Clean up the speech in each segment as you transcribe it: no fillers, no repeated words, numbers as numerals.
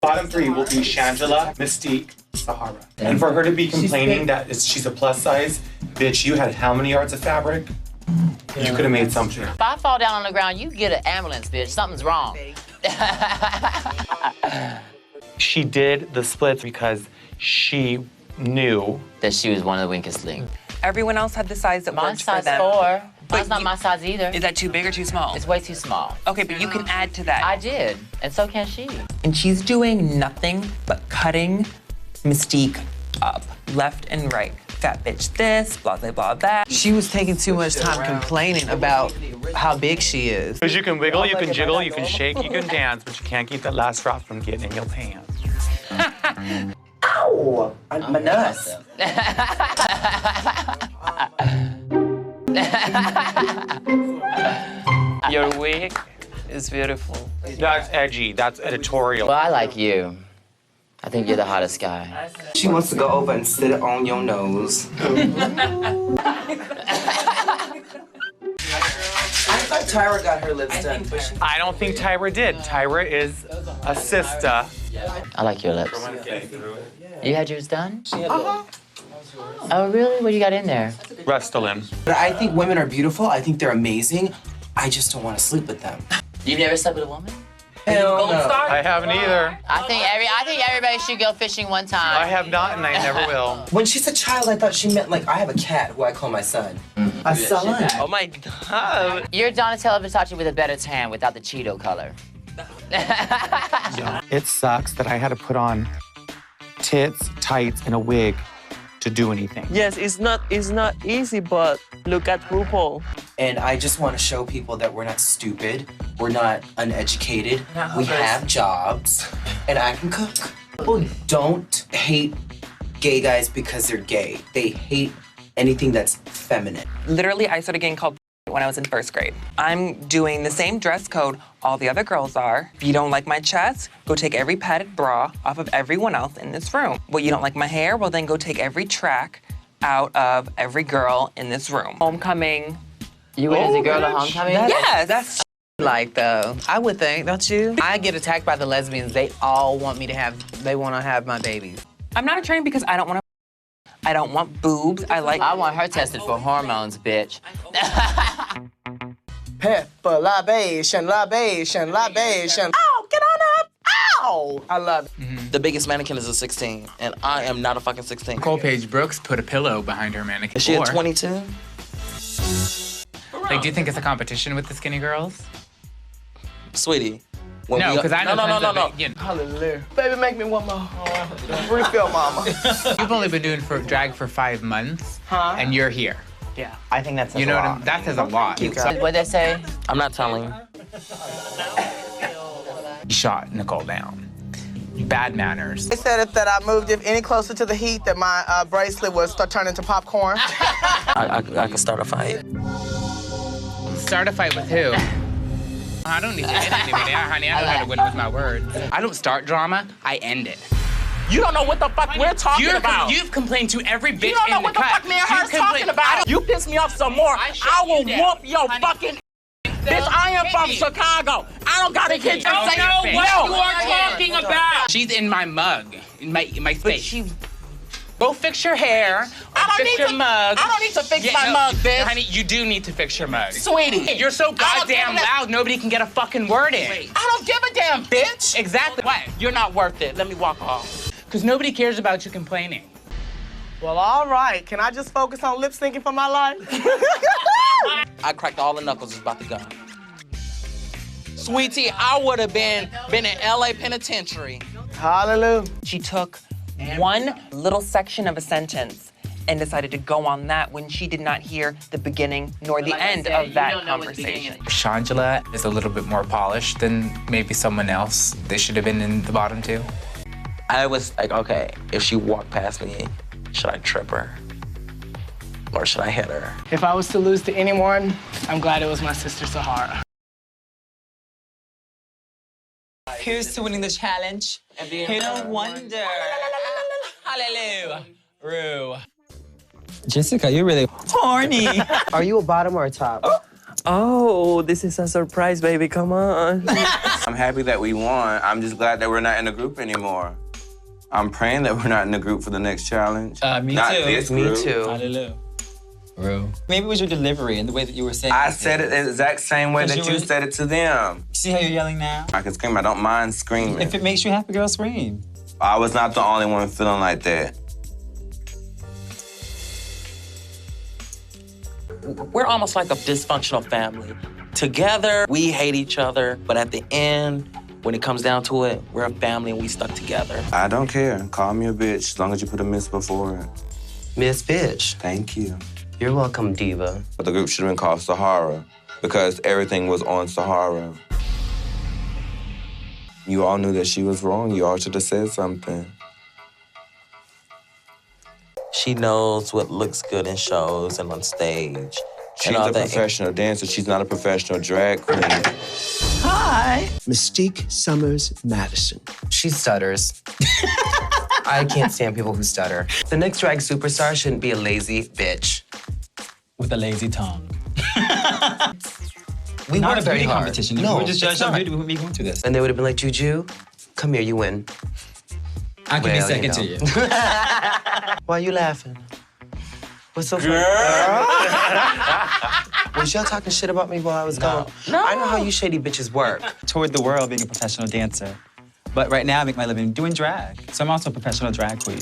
Bottom three will be Shangela, Mystique, Sahara. And for her to be complaining that she's a plus size, bitch, you had how many yards of fabric? You could have made something. If I fall down on the ground, you get an ambulance, bitch. Something's wrong. She did the splits because she knew that she was one of the weakest links. Everyone else had the size that worked for them. Mine's size 4. Mine's not my size either. Is that too big or too small? It's way too small. Okay, but you can add to that. I did, and so can she. And she's doing nothing but cutting Mystique up, left and right. Fat bitch this, blah, blah, blah, that. She was taking too much time complaining about how big she is. Because you can wiggle, you can jiggle, you can shake, you can dance, but you can't keep that last drop from getting in your pants. Ow! My nuts. Your wig is beautiful. That's edgy, that's editorial. Well, I like you. I think you're the hottest guy. She wants to go over and sit on your nose. I thought Tyra got her lips done. I don't think Tyra did. Tyra is a sister. I like your lips. You had yours done? Oh, really? What do you got in there? Restylane. But I think women are beautiful. I think they're amazing. I just don't want to sleep with them. You've never slept with a woman? Hell no. I haven't either. I think everybody should go fishing one time. I have not, and I never will. When she said child, I thought she meant like I have a cat who I call my son. A son. Oh my God. You're Donatella Versace with a better tan without the Cheeto color. It sucks that I had to put on tits, tights, and a wig to do anything. Yes, it's not easy, but look at RuPaul. And I just want to show people that we're not stupid. We're not uneducated. We have jobs. And I can cook. People don't hate gay guys because they're gay. They hate anything that's feminine. Literally, I started getting called when I was in 1st grade. I'm doing the same dress code all the other girls are. If you don't like my chest, go take every padded bra off of everyone else in this room. Well, you don't like my hair? Well, then go take every track out of every girl in this room. Homecoming. You went as a girl to homecoming? Yes, that's Like, though, I would think, don't you? I get attacked by the lesbians. They all want me to have, they want to have my babies. I'm not a train because I don't want to. I don't want boobs. I want her tested for hormones, bitch. Pepper, libation, libation, libation. Ow, get on up. Ow. I love it. The biggest mannequin is a 16, and I am not a fucking 16. Nicole Paige Brooks put a pillow behind her mannequin. Is she a 22? Like, do you think it's a competition with the skinny girls? Sweetie. No, because I know No. You know. Hallelujah. Baby, make me one more. Refill, mama. You've only been doing drag for 5 months, and you're here. Yeah, I think that's You know what I mean? That says a lot. What'd they say? I'm not telling. Shot Nicole down. Bad manners. They said that I moved it any closer to the heat that my bracelet would start turning to popcorn. I can start a fight. Start a fight with who? I don't need to end anything there, honey. I know how to win with my words. I don't start drama, I end it. You don't know what the fuck we're talking about. You've complained to every bitch in the cut. You don't know what the fuck me and her's talking about. You piss me off some more. I will whoop your fucking... Bitch, I am from Chicago. I don't gotta get you. I don't know what you are talking about. She's in my mug, in my face. Go fix your hair. Fix your mug. I don't need to fix my mug, bitch. Honey, you do need to fix your mug. Sweetie. You're so goddamn loud, nobody can get a fucking word in. I don't give a damn, bitch. Exactly. What? You're not worth it. Let me walk off. Because nobody cares about you complaining. Well, all right. Can I just focus on lip syncing for my life? I cracked all the knuckles just about the gun. Sweetie, I would have been in LA penitentiary. Hallelujah. She took one little section of a sentence and decided to go on that when she did not hear the beginning nor the end of that conversation. Shangela is a little bit more polished than maybe someone else. They should have been in the bottom two. I was like, okay, if she walked past me, should I trip her? Or should I hit her? If I was to lose to anyone, I'm glad it was my sister Sahara. Here's to winning the challenge. Hit a wonder. Hallelujah. Rue. Jessica, you're really horny. Are you a bottom or a top? Oh, this is a surprise, baby. Come on. I'm happy that we won. I'm just glad that we're not in a group anymore. I'm praying that we're not in a group for the next challenge. Me not too. This group. Me too. Hallelujah. Bro. Maybe it was your delivery and the way that you were saying I said it the exact same way that you said it to them. See how you're yelling now? I can scream. I don't mind screaming. If it makes you happy, girl, scream. I was not the only one feeling like that. We're almost like a dysfunctional family. Together, we hate each other, but at the end, when it comes down to it, we're a family and we stuck together. I don't care. Call me a bitch as long as you put a miss before it. Miss Bitch. Thank you. You're welcome, Diva. But the group should have been called Sahara because everything was on Sahara. You all knew that she was wrong. You all should have said something. She knows what looks good in shows and on stage. She's a professional dancer. She's not a professional drag queen. Hi. Mystique Summers Madison. She stutters. I can't stand people who stutter. The next drag superstar shouldn't be a lazy bitch. With a lazy tongue. We Not worked a very beauty hard. competition. No, We're just it's judged on not. beauty with me going through this. And they would have been like, Juju, come here, you win. I can be Well, second you to know. you. Why are you laughing? What's so funny? Was y'all talking shit about me while I was gone? No. I know how you shady bitches work. Toward the world being a professional dancer. But right now I make my living doing drag. So I'm also a professional drag queen.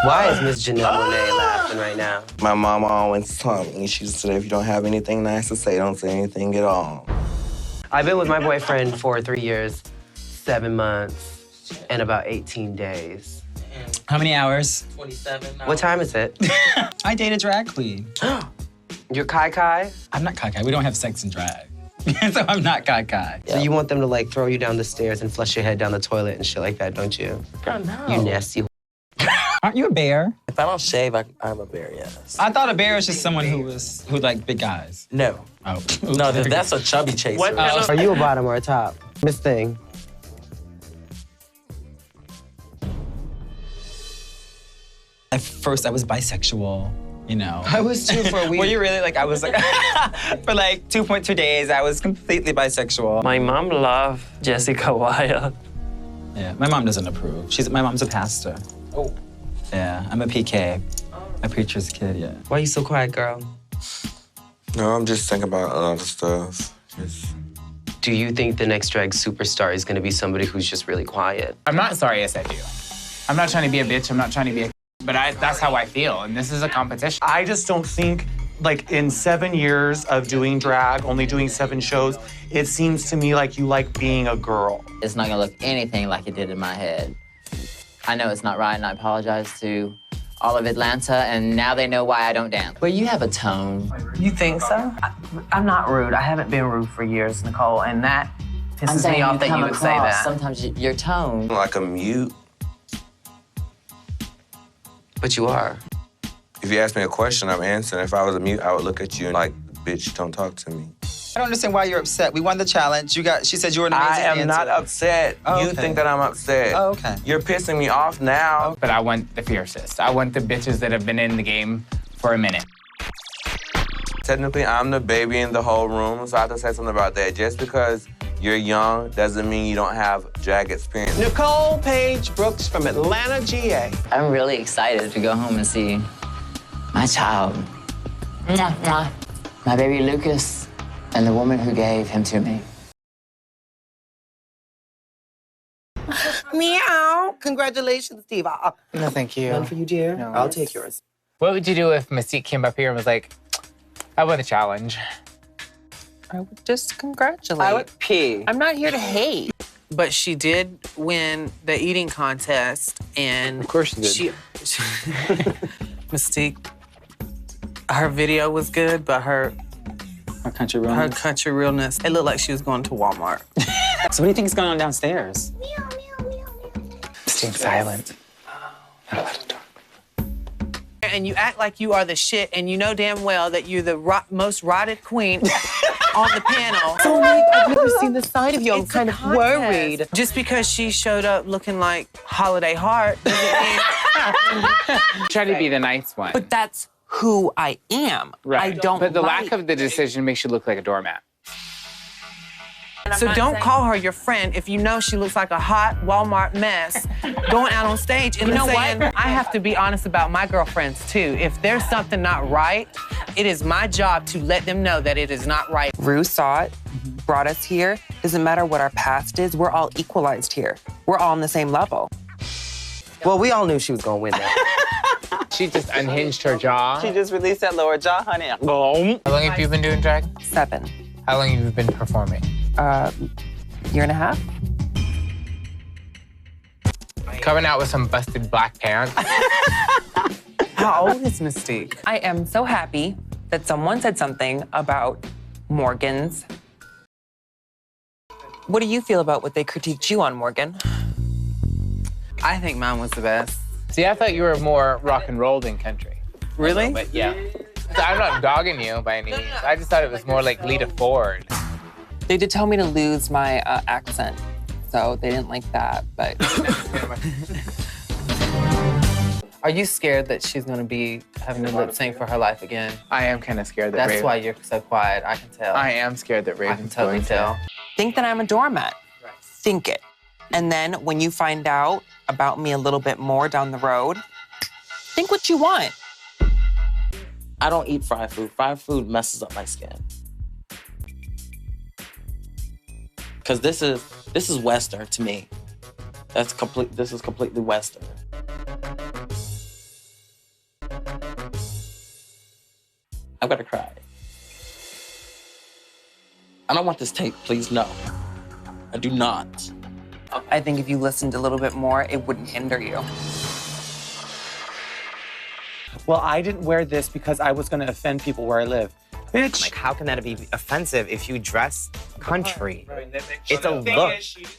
Why is Miss Janelle Monáe laughing right now? My mama always told me, she said, if you don't have anything nice to say, don't say anything at all. I've been with my boyfriend for 3 years, 7 months, and about 18 days. How many hours? 27 hours. What time is it? I date a drag queen. You're Kai Kai? I'm not Kai Kai. We don't have sex in drag. So I'm not Kai Kai. So you want them to like throw you down the stairs and flush your head down the toilet and shit like that, don't you? Girl, no. You nasty. Aren't you a bear? If I don't shave, I'm a bear, yes. I thought a bear was just someone who liked big guys. No. Oh. No, that's a chubby chaser. What kind of- Are you a bottom or a top? Miss Thing. At first, I was bisexual, you know. I was too for a week. Were you really? Like, I was like, for like 2.2 days, I was completely bisexual. My mom loved Jessica Wyatt. Yeah, my mom doesn't approve. My mom's a pastor. Oh. Yeah, I'm a PK, a preacher's kid, yeah. Why you so quiet, girl? No, I'm just thinking about a lot of stuff. Do you think the next drag superstar is gonna be somebody who's just really quiet? I'm not sorry I said you. I'm not trying to be a bitch. I'm not trying to be a but that's how I feel, and this is a competition. I just don't think, like, in 7 years of doing drag, only doing 7 shows, it seems to me like you like being a girl. It's not gonna look anything like it did in my head. I know it's not right, and I apologize to all of Atlanta, and now they know why I don't dance. But you have a tone. You think so? I'm not rude. I haven't been rude for years, Nicole, and that I'm pisses saying me off that come you would say across, that. Sometimes your tone. Like a mute. But you are. If you ask me a question, I'm answering. If I was a mute, I would look at you and like, bitch, don't talk to me. I don't understand why you're upset. We won the challenge. She said you were an amazing I am dancer. not upset. Oh, You okay. think that I'm upset. Oh, okay. You're pissing me off now. But I want the fiercest. I want the bitches that have been in the game for a minute. Technically, I'm the baby in the whole room, so I have to say something about that. Just because you're young doesn't mean you don't have drag experience. Nicole Paige Brooks from Atlanta, GA. I'm really excited to go home and see my child. Mwah, mwah. My baby Lucas and the woman who gave him to me. Meow. Congratulations, Diva. No, thank you. None for you, dear. No. I'll take yours. What would you do if Mystique came up here and was like, I won the challenge? I would just congratulate. pee. I'm not here to hate. But she did win the eating contest, and Of course she did. Mystique, her video was good, but her country her realness. country realness, it looked like she was going to Walmart. So what do you think is going on downstairs? Staying silent. And you act like you are the shit, and you know damn well that you're the most rotted queen on the panel. So I've never seen the side of you. I'm It's kind a of contest. worried. Just because she showed up looking like Holiday Heart doesn't mean... Try to be the nice one. But that's who I am. Right. I don't But the like lack of the decision makes you look like a doormat. So don't call her your friend if you know she looks like a hot Walmart mess going out on stage and saying, I have to be honest about my girlfriends too. If there's something not right, it is my job to let them know that it is not right. Ru saw it, brought us here. Doesn't matter what our past is, we're all equalized here. We're all on the same level. Well, we all knew she was gonna win that. She just unhinged her jaw. She just released that lower jaw, honey. How long have you been doing drag? 7. How long have you been performing? Year and a half. Coming out with some busted black pants. How old is Mystique? I am so happy that someone said something about Morgan's. What do you feel about what they critiqued you on, Morgan? I think mine was the best. See, I thought you were more rock and roll than country. Really? But yeah. So I'm not dogging you by any means. I just thought it was more like Lita Ford. They did tell me to lose my accent, so they didn't like that, but. Are you scared that she's gonna be having to lip sync for her life again? I am kind of scared that That's why you're so quiet, I can tell. I am scared that Raven's I can totally going to. tell. Think that I'm a doormat. Think it. And then when you find out about me a little bit more down the road, think what you want. I don't eat fried food. Fried food messes up my skin. Because this is Western to me. This is completely Western. I'm gonna cry. I don't want this tape, please, no. I do not. I think if you listened a little bit more, it wouldn't hinder you. Well, I didn't wear this because I was gonna offend people where I live. Bitch. Like, how can that be offensive if you dress country? It's a look.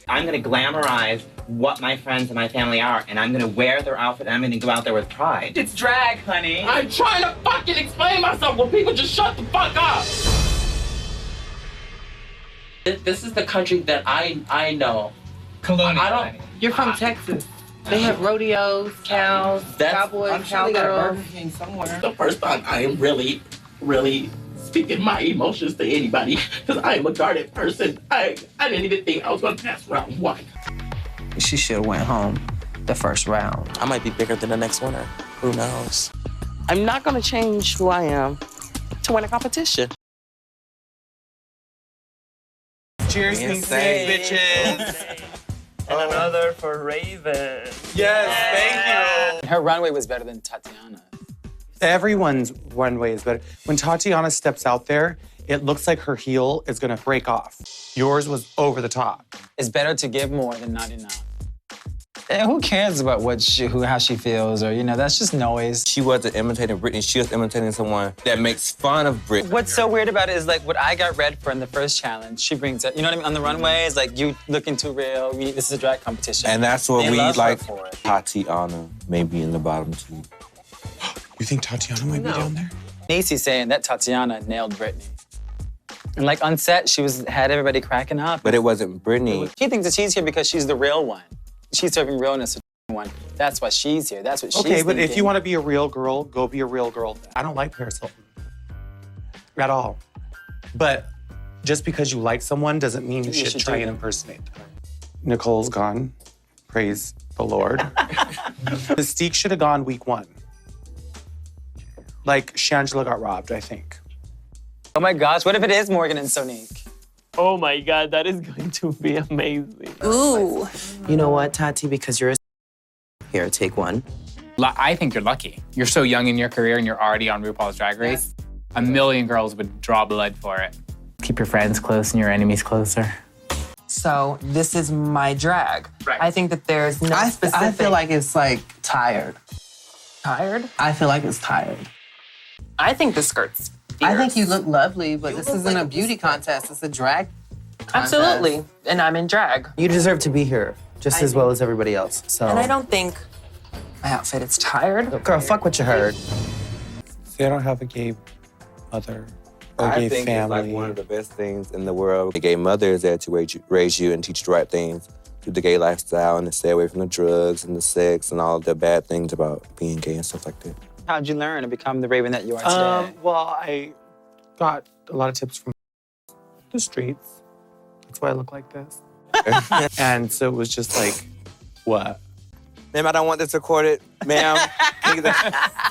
I'm gonna glamorize what my friends and my family are, and I'm gonna wear their outfit, and I'm gonna go out there with pride. It's drag, honey. I'm trying to fucking explain myself when people just shut the fuck up. This is the country that I know. Colonial. I don't. You're from Texas. They have rodeos, cows, cowboys, cowgirls. This is the first time I am really speaking my emotions to anybody, because I am a guarded person. I didn't even think I was gonna pass round 1. She should have went home the first round. I might be bigger than the next winner. Who knows? I'm not gonna change who I am to win a competition. Cheers, bitches. And another for Raven. Yes, thank you. Her runway was better than Tatiana. Everyone's runway is better. When Tatiana steps out there, it looks like her heel is gonna break off. Yours was over the top. It's better to give more than not enough. And who cares about how she feels or, that's just noise. She wasn't imitating Britney. She was imitating someone that makes fun of Britney. What's so weird about it is like what I got red for in the first challenge, she brings it. You know what I mean? On the runway, it's like you looking too real. This is a drag competition. And that's what They we love her like. for it. Tatiana may be in the bottom 2. You think Tatiana might be down there? Niecy's saying that Tatiana nailed Britney. And like on set, had everybody cracking up. But it wasn't Britney. She thinks that she's here because she's the real one. She's serving realness to the one. That's why she's here. That's what she's Okay, but thinking. if you want to be a real girl, go be a real girl. I don't like Paris Hilton at all. But just because you like someone doesn't mean you should try and impersonate them. Nicole's gone. Praise the Lord. Mystique should have gone week 1. Like, Shangela got robbed, I think. Oh my gosh, what if it is Morgan and Sonique? Oh my God, that is going to be amazing. Ooh. You know what, Tati? Because you're a here, take one. I think you're lucky. You're so young in your career and you're already on RuPaul's Drag Race. A million girls would draw blood for it. Keep your friends close and your enemies closer. So this is my drag. Right. I think that there's no specific... I feel like it's like tired. Tired? I feel like it's tired. I think the skirt's fierce. I think you look lovely, but this isn't a beauty contest. It's a drag contest. Absolutely. And I'm in drag. You deserve to be here just as well as everybody else. So. And I don't think my outfit is tired. Girl, fuck what you heard. See, I don't have a gay mother or I gay think family. it's like one of the best things in the world. A gay mother is there to raise you and teach you the right things through the gay lifestyle and to stay away from the drugs and the sex and all the bad things about being gay and stuff like that. How'd you learn to become the Raven that you are today? Well, I got a lot of tips from the streets. That's why I look like this. And so it was just like, what? Ma'am, I don't want this recorded. Ma'am.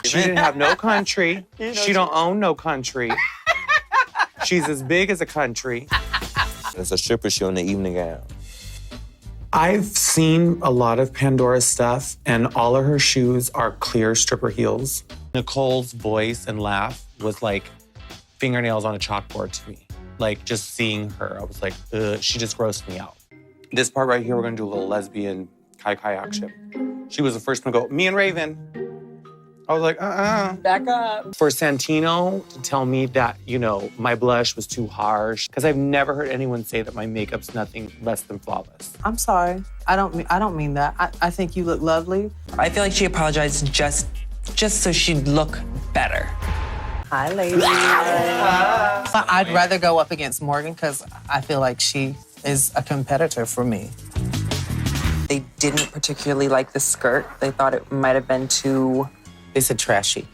She didn't have no country. She don't own no country. She's as big as a country. It's a stripper show in the evening gown. I've seen a lot of Pandora's stuff, and all of her shoes are clear stripper heels. Nicole's voice and laugh was like fingernails on a chalkboard to me. Like, just seeing her, I was like, ugh, she just grossed me out. This part right here, we're gonna do a little lesbian kai action. She was the first one to go, me and Raven. I was like, Back up. For Santino to tell me that, you know, my blush was too harsh, because I've never heard anyone say that my makeup's nothing less than flawless. I'm sorry. I don't mean that. I think you look lovely. I feel like she apologized just so she'd look better. Hi, ladies. I'd rather go up against Morgan because I feel like she is a competitor for me. They didn't particularly like the skirt. They thought it might have been too... They said trashy.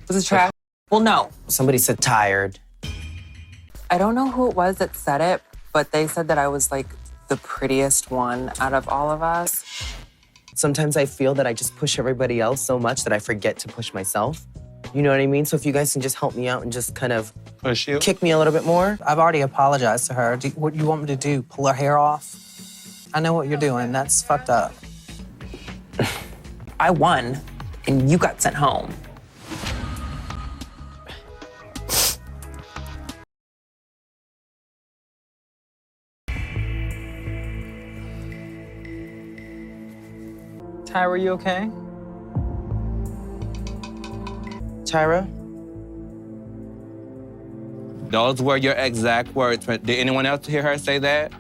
Was it trash? Well, no. Somebody said tired. I don't know who it was that said it, but they said that I was like the prettiest one out of all of us. Sometimes I feel that I just push everybody else so much that I forget to push myself. You know what I mean? So if you guys can just help me out and just kind of push you, kick me a little bit more. I've already apologized to her. What do you want me to do? Pull her hair off? I know what you're doing. That's fucked up. I won, and you got sent home. Tyra, are you okay? Tyra? Those were your exact words. Did anyone else hear her say that?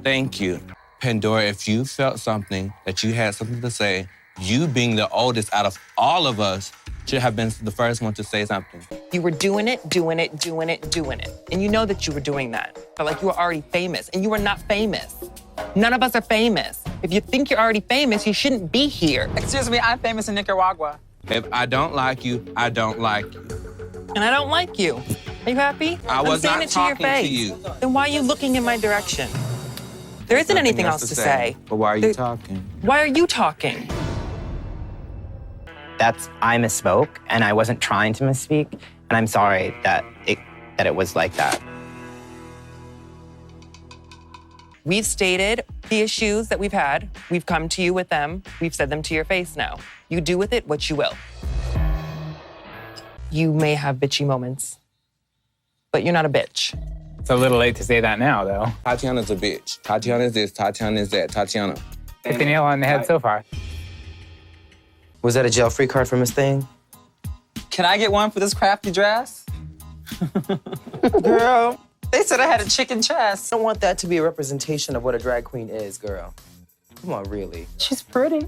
Thank you. Pandora, if you felt something, that you had something to say, you being the oldest out of all of us should have been the first one to say something. You were doing it. And you know that you were doing that. But like you were already famous, and you were not famous. None of us are famous. If you think you're already famous, you shouldn't be here. Excuse me, I'm famous in Nicaragua. If I don't like you, I don't like you. And I don't like you. Are you happy? I was I'm saying not it to your talking face. to you. Then why are you looking in my direction? There isn't anything else to say. But why are you talking? Why are you talking? I misspoke, and I wasn't trying to misspeak, and I'm sorry that it was like that. We've stated the issues that we've had. We've come to you with them. We've said them to your face now. You do with it what you will. You may have bitchy moments, but you're not a bitch. It's a little late to say that now, though. Tatiana's a bitch. Tatiana is this, Tatiana is that, Tatiana. Hit the nail on the head so far. Was that a jail-free card for Miss Thing? Can I get one for this crafty dress? Girl. They said I had a chicken chest. I don't want that to be a representation of what a drag queen is, girl. Come on, really. She's pretty.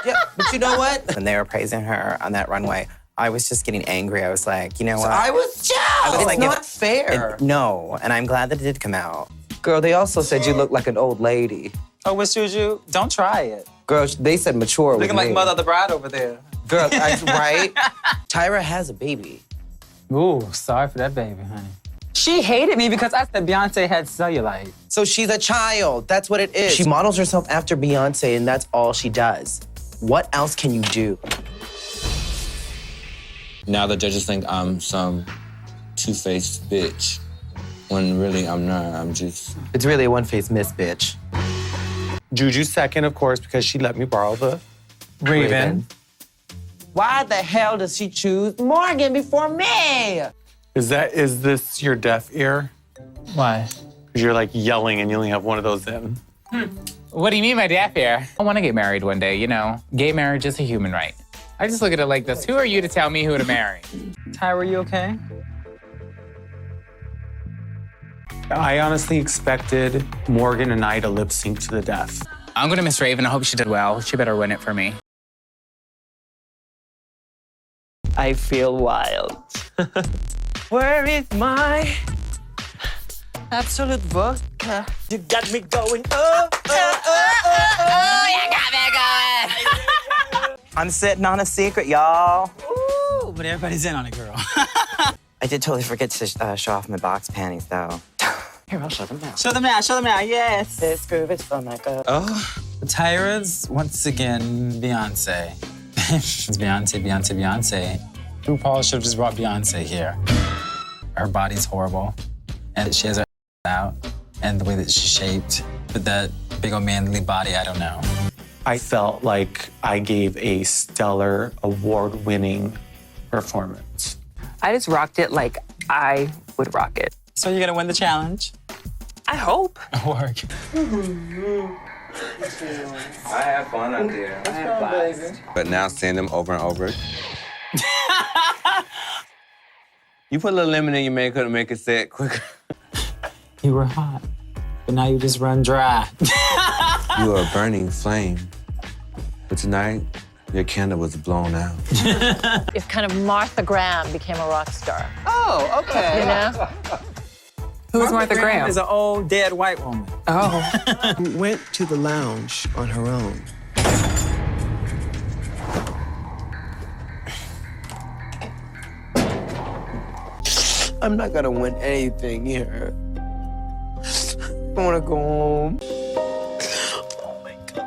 Yeah, but you know what? When they were praising her on that runway, I was just getting angry. I was like, you know what? I was jealous. It's like, not fair. No, and I'm glad that it did come out. Girl, they also said you look like an old lady. Oh, Miss Juju, don't try it. Girl, they said mature. Looking like Mother of the Bride over there. Girl, right? Tyra has a baby. Ooh, sorry for that baby, honey. She hated me because I said Beyonce had cellulite. So she's a child. That's what it is. She models herself after Beyonce, and that's all she does. What else can you do? Now the judges think I'm some two-faced bitch, when really I'm not. I'm just... It's really a one-faced miss, bitch. Juju's second, of course, because she let me borrow the Raven. Why the hell does she choose Morgan before me? Is this your deaf ear? Why? Because you're like yelling and you only have one of those in. What do you mean by deaf ear? I want to get married one day, you know. Gay marriage is a human right. I just look at it like this. Who are you to tell me who to marry? Tyra, are you okay? I honestly expected Morgan and I to lip sync to the death. I'm gonna miss Raven. I hope she did well. She better win it for me. I feel wild. Where is my absolute vodka? You got me going, oh, oh, oh, oh, oh. You got me going. I'm sitting on a secret, y'all. Ooh, but everybody's in on it, girl. I did totally forget to show off my box panties, though. Here, I'll show them now. Show them now, show them now, yes. This groove is so makeup. Oh, Tyra's, once again, Beyonce. It's Beyonce, Beyonce, Beyonce. RuPaul should have just brought Beyonce here. Her body's horrible, and she has her out, and the way that she's shaped, with that big old manly body, I don't know. I felt like I gave a stellar, award-winning performance. I just rocked it like I would rock it. So you're gonna win the challenge? I hope. Work. I have fun out there. I have fun. But now seeing them over and over. You put a little lemon in your makeup to make it set quicker. You were hot, but now you just run dry. You are a burning flame. But tonight, your candle was blown out. If kind of Martha Graham became a rock star. Oh, okay. You know? Who was Martha Graham? Is an old dead white woman. Oh. Went to the lounge on her own. I'm not gonna win anything here. I wanna go home. Oh my God.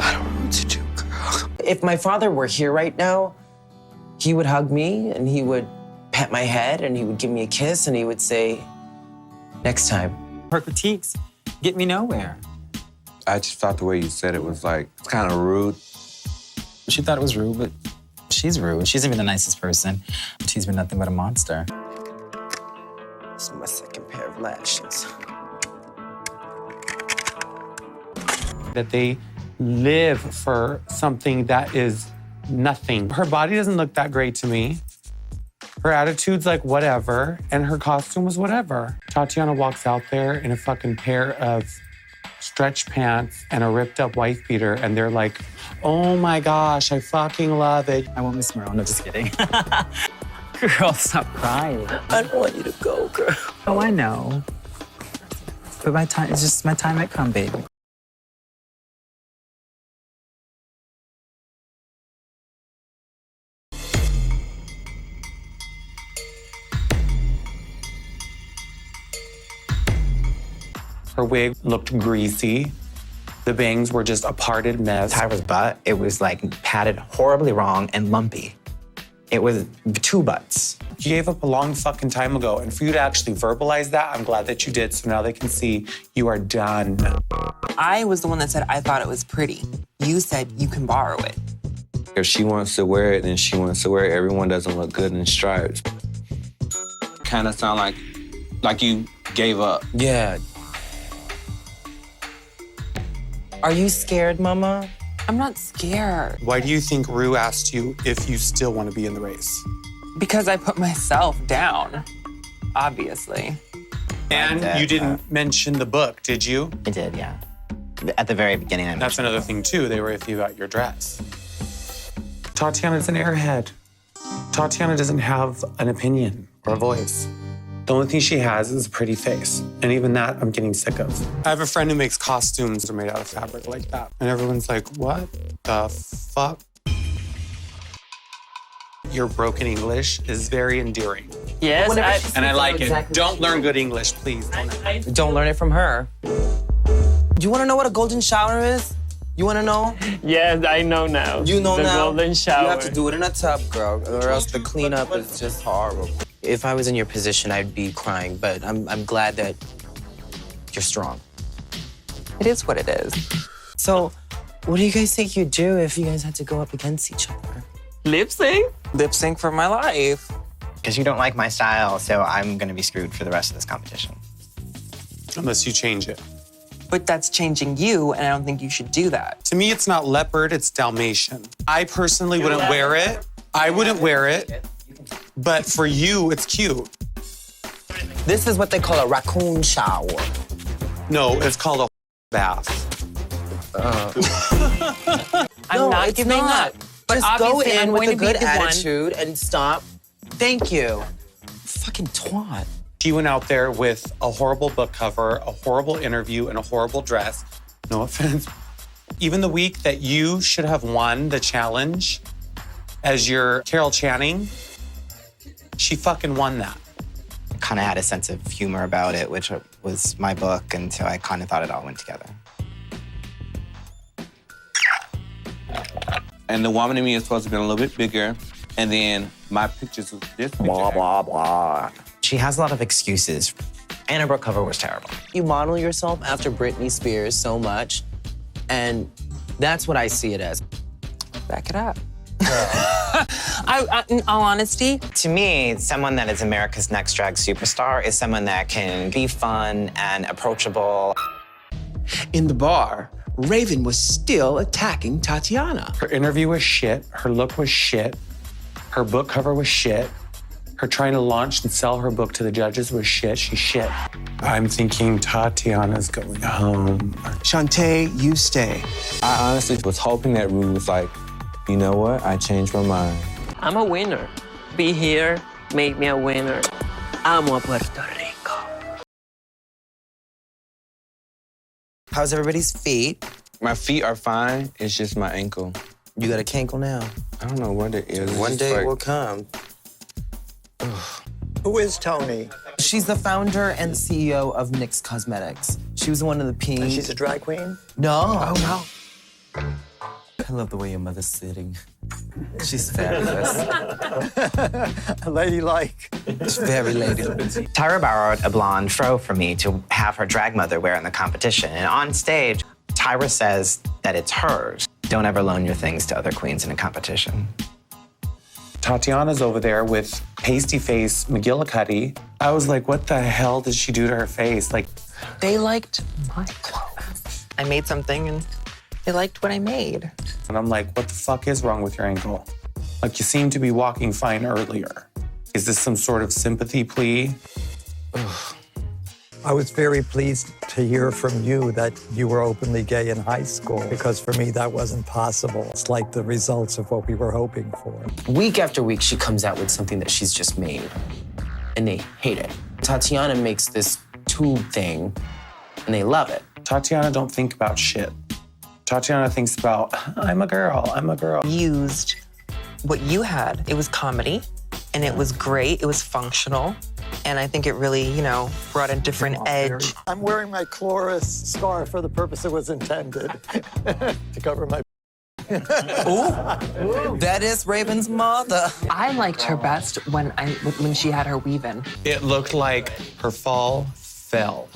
I don't know what to do, girl. If my father were here right now, he would hug me and he would pat my head and he would give me a kiss and he would say, next time. Her critiques get me nowhere. I just thought the way you said it was like, it's kind of rude. She thought it was rude, but she's rude. She's even the nicest person. She's been nothing but a monster. This is my second pair of lashes. That they live for something that is nothing. Her body doesn't look that great to me. Her attitude's like whatever, and her costume was whatever. Tatiana walks out there in a fucking pair of stretch pants and a ripped up wife beater, and they're like, oh my gosh, I fucking love it. I won't miss Merle, no, just kidding. Girl, stop crying. I don't want you to go, girl. Oh, I know. But my time, it's just my time might come, baby. Her wig looked greasy. The bangs were just a parted mess. Tyra's butt, it was like padded horribly wrong and lumpy. It was two butts. You gave up a long fucking time ago, and for you to actually verbalize that, I'm glad that you did, so now they can see you are done. I was the one that said I thought it was pretty. You said you can borrow it. If she wants to wear it, then she wants to wear it. Everyone doesn't look good in stripes. Kind of sound like you gave up. Yeah. Are you scared, Mama? I'm not scared. Why do you think Ru asked you if you still want to be in the race? Because I put myself down, obviously. And you didn't mention the book, did you? I did, yeah. At the very beginning, I mentioned That's another thing, too. They were iffy about your dress. Tatiana's an airhead. Tatiana doesn't have an opinion or a voice. The only thing she has is a pretty face. And even that, I'm getting sick of. I have a friend who makes costumes that are made out of fabric like that. And everyone's like, what the fuck? Your broken English is very endearing. Yes, And I like it. Don't learn good English, please. Don't learn it from her. Do you want to know what a golden shower is? You want to know? Yes, I know now. You know the now? golden shower. You have to do it in a tub, girl, or else the cleanup is just horrible. If I was in your position, I'd be crying, but I'm glad that you're strong. It is what it is. So, what do you guys think you'd do if you guys had to go up against each other? Lip sync? Lip sync for my life. Because you don't like my style, so I'm gonna be screwed for the rest of this competition. Unless you change it. But that's changing you, and I don't think you should do that. To me, it's not leopard, it's Dalmatian. I personally wouldn't wear it. I wouldn't wear it. But for you, it's cute. This is what they call a raccoon shower. No, it's called a bath. I'm not it's giving not. up. But Just go obviously, in I'm with going a to be good the one. attitude and stop. Thank you. Fucking twat. She went out there with a horrible book cover, a horrible interview, and a horrible dress. No offense. Even the week that you should have won the challenge as your Carol Channing, she fucking won that. I kind of had a sense of humor about it, which was my book, and so I kind of thought it all went together. And the woman in me is supposed to be a little bit bigger, and then my pictures was this picture. Blah, blah, blah. She has a lot of excuses. And her book cover was terrible. You model yourself after Britney Spears so much, and that's what I see it as. Back it up. In all honesty, to me, someone that is America's Next Drag Superstar is someone that can be fun and approachable. In the bar, Raven was still attacking Tatiana. Her interview was shit. Her look was shit. Her book cover was shit. Her trying to launch and sell her book to the judges was shit. She's shit. I'm thinking Tatiana's going home. Shantae, you stay. I honestly was hoping that Ru was like, you know what? I changed my mind. I'm a winner. Be here, make me a winner. Amo Puerto Rico. How's everybody's feet? My feet are fine. It's just my ankle. You got a cankle now. I don't know what it is. One day it will come. Who is Tony? She's the founder and CEO of NYX Cosmetics. She was one of the pink. And she's a drag queen? No. Oh, no. I love the way your mother's sitting. She's fabulous. Ladylike. She's very ladylike. Tyra borrowed a blonde fro from me to have her drag mother wear in the competition. And on stage, Tyra says that it's hers. Don't ever loan your things to other queens in a competition. Tatiana's over there with pasty face McGillicuddy. I was like, what the hell did she do to her face? Like, they liked my clothes. I made something and they liked what I made. and I'm like, what the fuck is wrong with your ankle? Like, you seem to be walking fine earlier. Is this some sort of sympathy plea? Ugh. I was very pleased to hear from you that you were openly gay in high school, because for me, that wasn't possible. It's like the results of what we were hoping for. Week after week, she comes out with something that she's just made, and they hate it. Tatiana makes this tube thing, and they love it. Tatiana don't think about shit. Tatiana thinks about, I'm a girl, I'm a girl. Used what you had. It was comedy, and it was great, it was functional. And I think it really, you know, brought a different edge. I'm wearing my Chloris scarf for the purpose it was intended, to cover my... Ooh, that is Raven's mother. I liked her best when she had her weave in. It looked like her fall fell.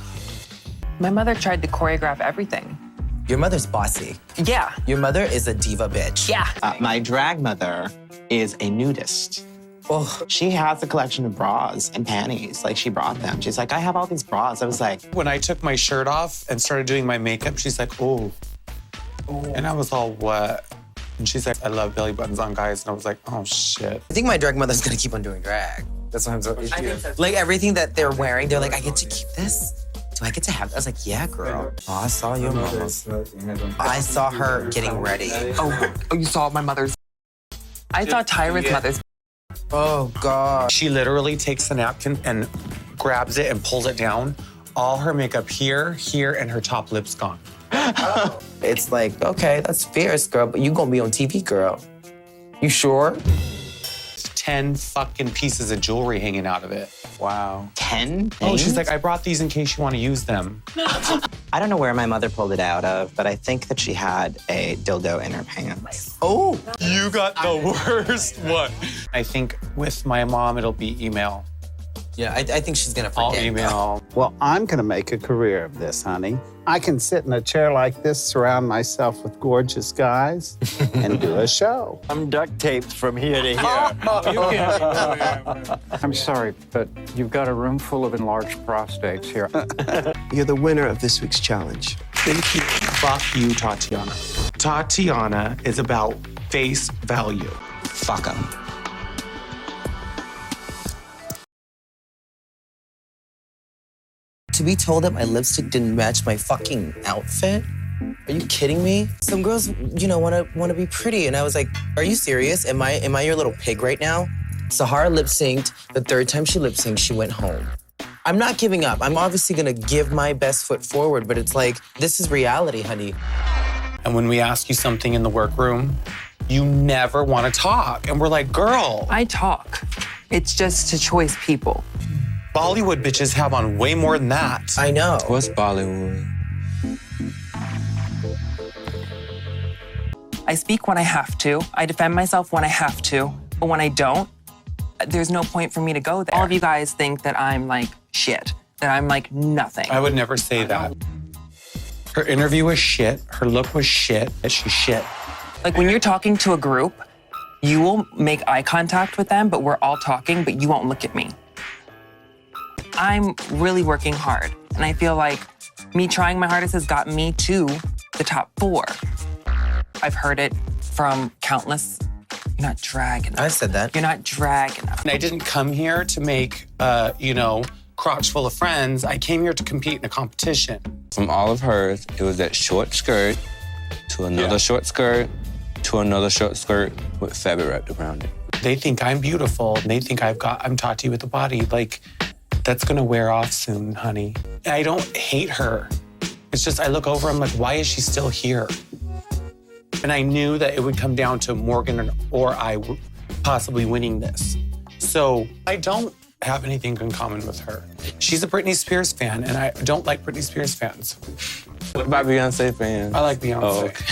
My mother tried to choreograph everything. Your mother's bossy. Yeah. Your mother is a diva bitch. Yeah. My drag mother is a nudist. Oh. She has a collection of bras and panties. Like, she brought them. She's like, I have all these bras. I was like... When I took my shirt off and started doing my makeup, she's like, oh. And I was all, what? And she's like, I love belly buttons on guys. And I was like, oh, shit. I think my drag mother's gonna keep on doing drag. That's what I'm saying. Like, everything that they're wearing, they're like, I get to keep this? Do I get to have that? I was like, yeah, girl. Oh, I saw your mama. I saw her getting ready. Oh, you saw my mother's... I saw Tyra's mother's... Oh, God. She literally takes the napkin and grabs it and pulls it down. All her makeup here, and her top lip's gone. It's like, okay, that's fierce, girl, but you gonna be on TV, girl. You sure? 10 fucking pieces of jewelry hanging out of it. Wow. 10 Oh, she's like, I brought these in case you want to use them. I don't know where my mother pulled it out of, but I think that she had a dildo in her pants. Oh. You got the worst one. I think with my mom, it'll be email. Yeah, I think she's gonna forget. I'll email. Well, I'm gonna make a career of this, honey. I can sit in a chair like this, surround myself with gorgeous guys, and do a show. I'm duct taped from here to here. I'm sorry, but you've got a room full of enlarged prostates here. You're the winner of this week's challenge. Thank you. Fuck you, Tatiana. Tatiana is about face value. Fuck 'em. To be told that my lipstick didn't match my fucking outfit? Are you kidding me? Some girls, you know, wanna be pretty, and I was like, are you serious? Am I your little pig right now? Sahara lip synced. The third time she lip synced, she went home. I'm not giving up. I'm obviously gonna give my best foot forward, but it's like, this is reality, honey. And when we ask you something in the workroom, you never want to talk. And we're like, girl. I talk. It's just to choice people. Bollywood bitches have on way more than that. I know. What's Bollywood? I speak when I have to. I defend myself when I have to. But when I don't, there's no point for me to go there. All of you guys think that I'm like shit, that I'm like nothing. I would never say that. Her interview was shit. Her look was shit. And she's shit. Like when you're talking to a group, you will make eye contact with them, but we're all talking, but you won't look at me. I'm really working hard. And I feel like me trying my hardest has gotten me to the top 4. I've heard it from countless, you're not drag enough. I've said that. You're not drag enough. And I didn't come here to make, crotch full of friends. I came here to compete in a competition. From all of hers, it was that short skirt to another short skirt to another short skirt with fabric wrapped around it. They think I'm beautiful. They think I'm Tati with a body. Like, that's gonna wear off soon, honey. I don't hate her. It's just I look over, I'm like, why is she still here? And I knew that it would come down to Morgan or I possibly winning this. So I don't have anything in common with her. She's a Britney Spears fan, and I don't like Britney Spears fans. What about Beyonce fans? I like Beyonce. Oh, okay.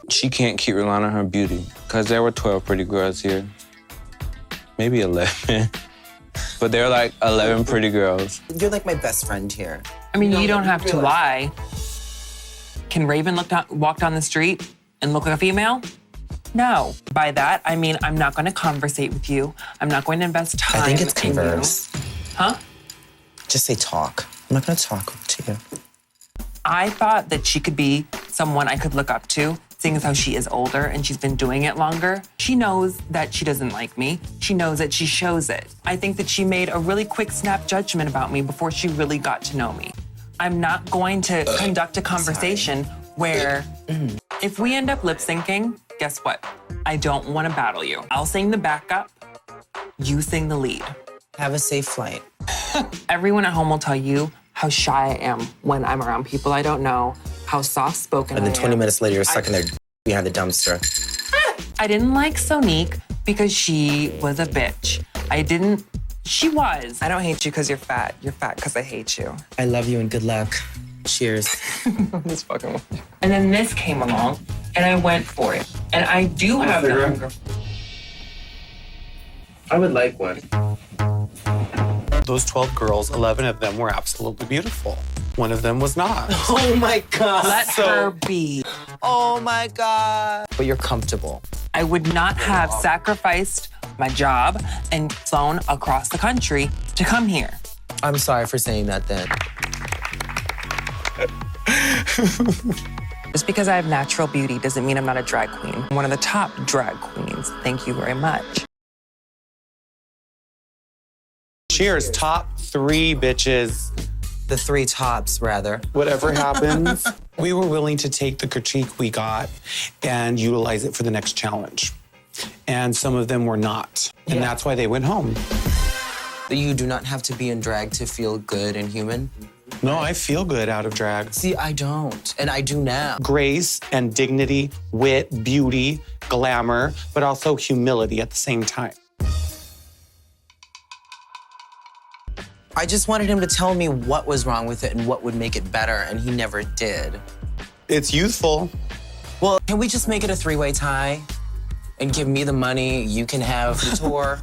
She can't keep relying on her beauty, because there were 12 pretty girls here. Maybe 11. But there are like 11 pretty girls. You're like my best friend here. I mean, you don't have to lie. Can Raven walk down the street and look like a female? No. By that, I mean, I'm not gonna conversate with you. I'm not going to invest time I think it's in converse. you. Huh? Just say talk. I'm not gonna talk to you. I thought that she could be someone I could look up to, seeing as how she is older and she's been doing it longer. She knows that she doesn't like me. She knows that she shows it. I think that she made a really quick snap judgment about me before she really got to know me. I'm not going to conduct a conversation where if we end up lip syncing, guess what? I don't want to battle you. I'll sing the backup, you sing the lead. Have a safe flight. Everyone at home will tell you how shy I am when I'm around people I don't know, how soft-spoken I am. And then 20 minutes later, you're stuck in there behind the dumpster. I didn't like Sonique because she was a bitch. She was. I don't hate you because you're fat. You're fat because I hate you. I love you and good luck. Cheers. I'm just fucking with you. And then this came along, and I went for it. And I do have the hunger. I would like one. Those 12 girls, 11 of them were absolutely beautiful. One of them was not. Oh my God. Let her be. Oh my God. But you're comfortable. I would not have sacrificed my job and flown across the country to come here. I'm sorry for saying that then. Just because I have natural beauty doesn't mean I'm not a drag queen. I'm one of the top drag queens. Thank you very much. Cheers, top 3 bitches. The 3 tops, rather. Whatever happens, we were willing to take the critique we got and utilize it for the next challenge. And some of them were not. And that's why they went home. You do not have to be in drag to feel good and human. No, I feel good out of drag. See, I don't, and I do now. Grace and dignity, wit, beauty, glamour, but also humility at the same time. I just wanted him to tell me what was wrong with it and what would make it better, and he never did. It's youthful. Well, can we just make it a 3-way tie? And give me the money, you can have the tour.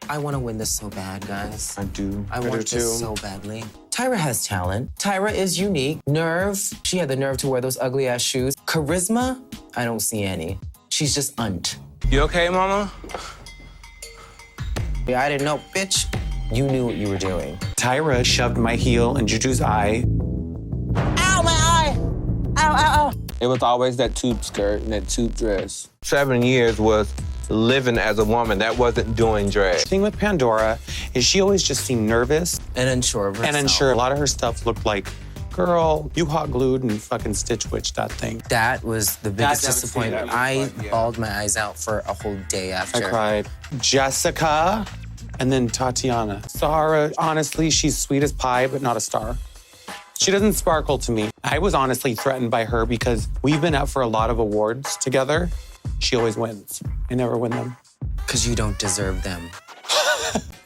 I want to win this so bad, guys. I do. I want this so badly. Tyra has talent. Tyra is unique. Nerve, she had the nerve to wear those ugly-ass shoes. Charisma, I don't see any. She's just unt. You okay, mama? Yeah, I didn't know. Bitch, you knew what you were doing. Tyra shoved my heel in Juju's eye. Ow, my eye! Ow, ow, ow. It was always that tube skirt and that tube dress. 7 years was living as a woman. That wasn't doing drag. The thing with Pandora is she always just seemed nervous. And unsure of herself. And unsure. A lot of her stuff looked like, girl, you hot glued and fucking Stitch Witch that thing. That was the biggest disappointment. I bawled my eyes out for a whole day after. I cried. Jessica, And then Tatiana. Sahara, honestly, she's sweet as pie, but not a star. She doesn't sparkle to me. I was honestly threatened by her because we've been up for a lot of awards together. She always wins. I never win them. Because you don't deserve them.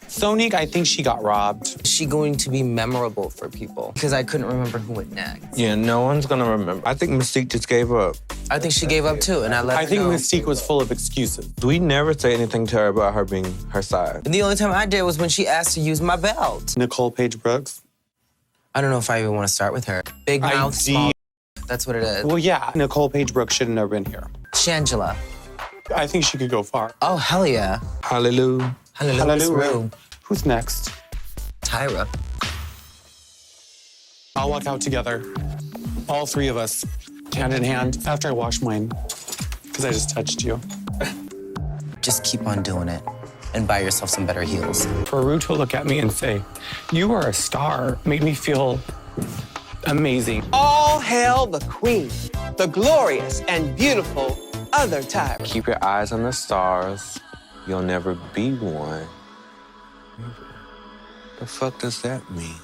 Sonique, I think she got robbed. Is she going to be memorable for people? Because I couldn't remember who went next. Yeah, no one's gonna remember. I think Mystique just gave up. I think she gave up too, and I let her I think know. Mystique was full of excuses. We never say anything to her about her being her side. And the only time I did was when she asked to use my belt. Nicole Paige Brooks. I don't know if I even want to start with her. Big mouth, small. That's what it is. Well, yeah, Nicole Paige Brooks should have never been here. Shangela. I think she could go far. Oh, hell yeah. Hallelujah. Hallelujah. Who's next? Tyra. I'll walk out together. All three of us, hand in hand, after I wash mine, because I just touched you. Just keep on doing it and buy yourself some better heels. For Ru to look at me and say, "You are a star," made me feel amazing. All hail the queen, the glorious and beautiful other Tyra. Keep your eyes on the stars. You'll never be one. The fuck does that mean?